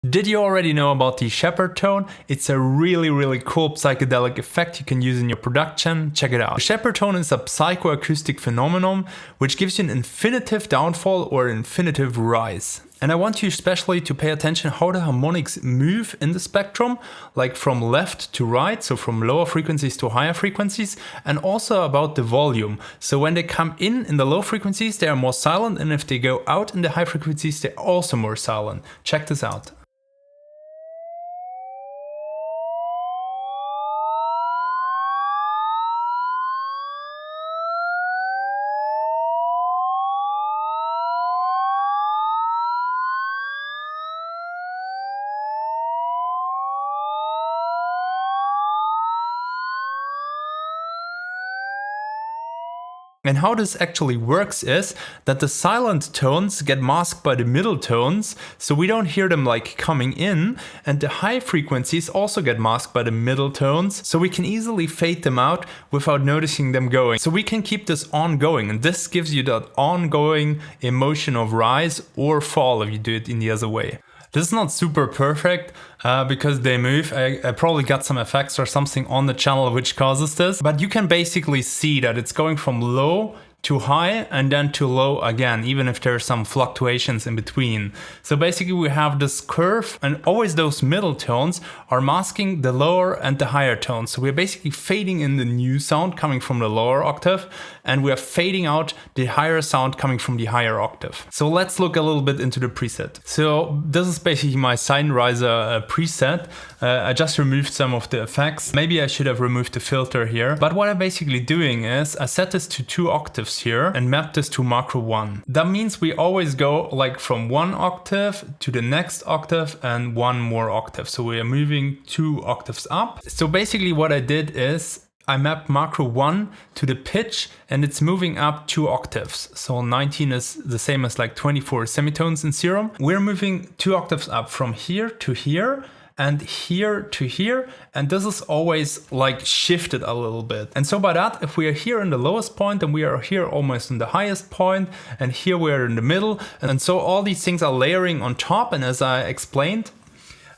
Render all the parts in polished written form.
Did you already know about the Shepard Tone? It's a really cool psychedelic effect you can use in your production. Check it out. The Shepard Tone is a psychoacoustic phenomenon which gives you an infinitive downfall or infinitive rise. And I want you especially to pay attention how the harmonics move in the spectrum, like from left to right, so from lower frequencies to higher frequencies, and also about the volume. So when they come in the low frequencies, they are more silent, and if they go out in the high frequencies, they're also more silent. Check this out. And how this actually works is that the silent tones get masked by the middle tones, so we don't hear them like coming in, and the high frequencies also get masked by the middle tones, so we can easily fade them out without noticing them going. So we can keep this ongoing, and this gives you that ongoing emotion of rise or fall if you do it in the other way. This is not super perfect because they move. I probably got some effects or something on the channel which causes this, but you can basically see that it's going from low to high and then to low again, even if there are some fluctuations in between. So basically we have this curve, and always those middle tones are masking the lower and the higher tones. So we're basically fading in the new sound coming from the lower octave, and we are fading out the higher sound coming from the higher octave. So let's look a little bit into the preset. So this is basically my sine riser preset. I just removed some of the effects. Maybe I should have removed the filter here, but what I'm basically doing is I set this to 2 octaves here and map this to macro 1. That means we always go like from 1 octave to the next octave and 1 more octave. So we are moving 2 octaves up. So basically what I did is I mapped macro 1 to the pitch, and it's moving up 2 octaves. So 19 is the same as like 24 semitones in serum. We're moving 2 octaves up from here to here, and here to here, and this is always like shifted a little bit. And so by that, if we are here in the lowest point, then we are here almost in the highest point, and here we are in the middle, and so all these things are layering on top. And as I explained,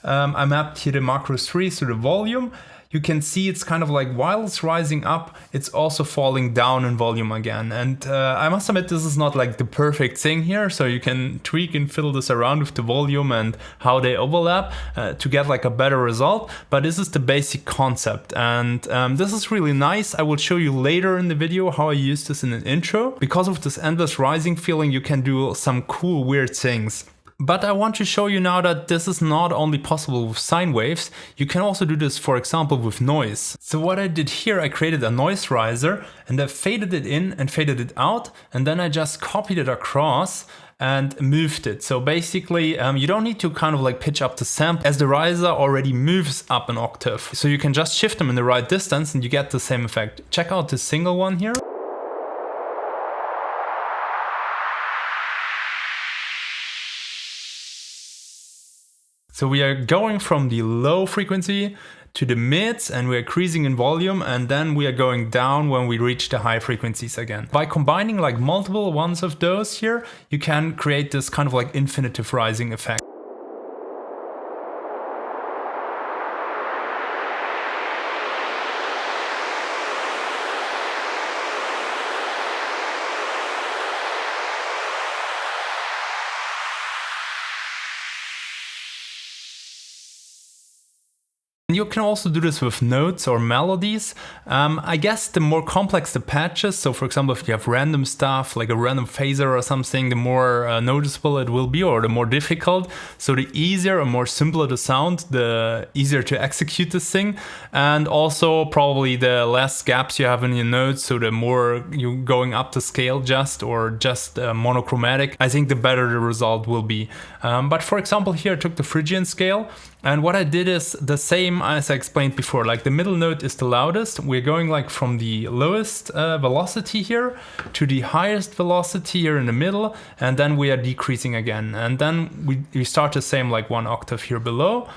I mapped here the macro 3 to the volume. You can see it's kind of like while it's rising up, it's also falling down in volume again. And I must admit, this is not like the perfect thing here. So you can tweak and fiddle this around with the volume and how they overlap to get like a better result. But this is the basic concept. And this is really nice. I will show you later in the video how I use this in an intro. Because of this endless rising feeling, you can do some cool, weird things. But I want to show you now that this is not only possible with sine waves, you can also do this, for example, with noise. So what I did here, I created a noise riser and I faded it in and faded it out, and then I just copied it across and moved it. So basically, you don't need to kind of like pitch up the sample, as the riser already moves up an octave. So you can just shift them in the right distance and you get the same effect. Check out this single one here. So we are going from the low frequency to the mids, and we're increasing in volume, and then we are going down when we reach the high frequencies again. By combining like multiple ones of those here, you can create this kind of like infinitive rising effect. You can also do this with notes or melodies. I guess the more complex the patches, so for example if you have random stuff like a random phaser or something, the more noticeable it will be, or the more difficult. So the easier or more simpler the sound, the easier to execute this thing. And also probably the less gaps you have in your notes, so the more you're going up the scale just monochromatic, I think the better the result will be. But for example here I took the Phrygian scale, and what I did is the same as I explained before. Like the middle note is the loudest. We're going like from the lowest velocity here to the highest velocity here in the middle, and then we are decreasing again. And then we start the same like 1 octave here below.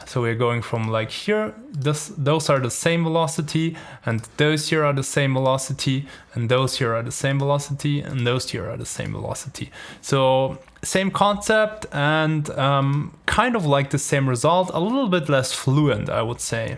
So we're going from like here, those are the same velocity, and those here are the same velocity, and those here are the same velocity, and those here are the same velocity. So Same concept and kind of like the same result, a little bit less fluent, I would say.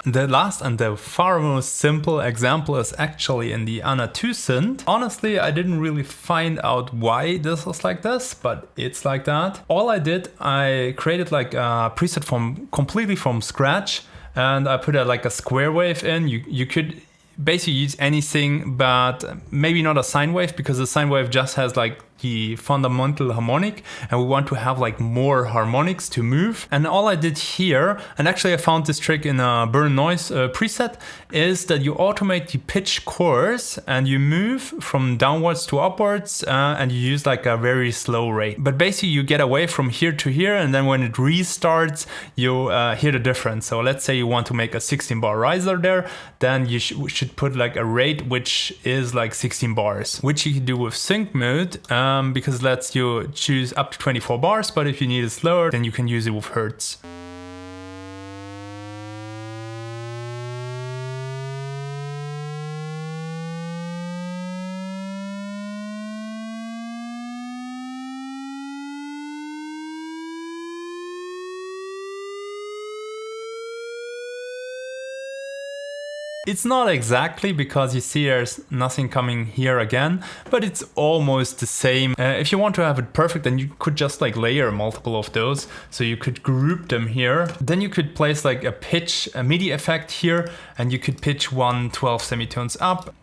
The last and the far most simple example is actually in the Anna 2 synth. Honestly, I didn't really find out why this was like this, but it's like that. All I did, I created like a preset completely from scratch, and I put like a square wave in. You could basically use anything, but maybe not a sine wave, because the sine wave just has like the fundamental harmonic, and we want to have like more harmonics to move. And all I did here, and actually I found this trick in a burn noise preset, is that you automate the pitch course and you move from downwards to upwards, and you use like a very slow rate. But basically you get away from here to here, and then when it restarts, you hear the difference. So let's say you want to make a 16 bar riser there, then you should put like a rate which is like 16 bars, which you can do with sync mode. Because it lets you choose up to 24 bars, but if you need it slower, then you can use it with hertz. It's not exactly, because you see there's nothing coming here again, but it's almost the same. If you want to have it perfect, then you could just like layer multiple of those. So you could group them here. Then you could place like a MIDI effect here, and you could pitch 1 12 semitones up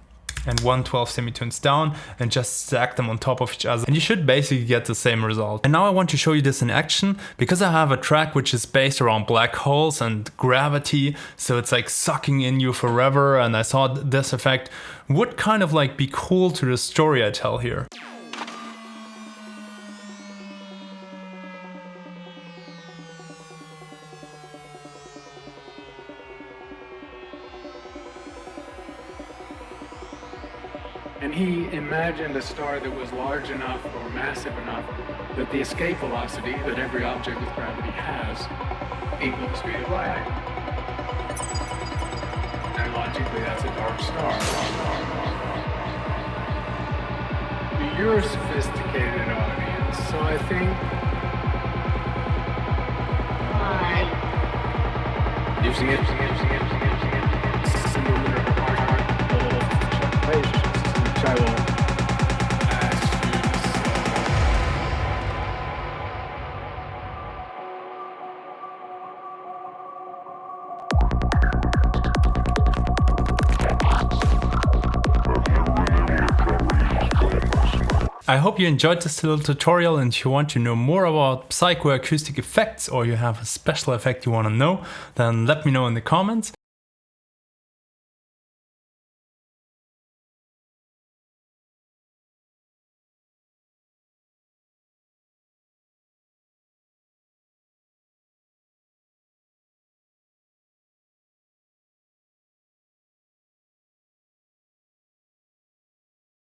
and 1 12 semitones down, and just stack them on top of each other, and you should basically get the same result. And now I want to show you this in action, because I have a track which is based around black holes and gravity, so it's like sucking in you forever, and I thought this effect would kind of like be cool to the story I tell here. And he imagined a star that was large enough or massive enough that the escape velocity that every object with gravity has equals the speed of light. And logically, that's a dark star. You're a sophisticated audience, so I think... Using it. I will ask you to I hope you enjoyed this little tutorial, and if you want to know more about psychoacoustic effects, or you have a special effect you want to know, then let me know in the comments.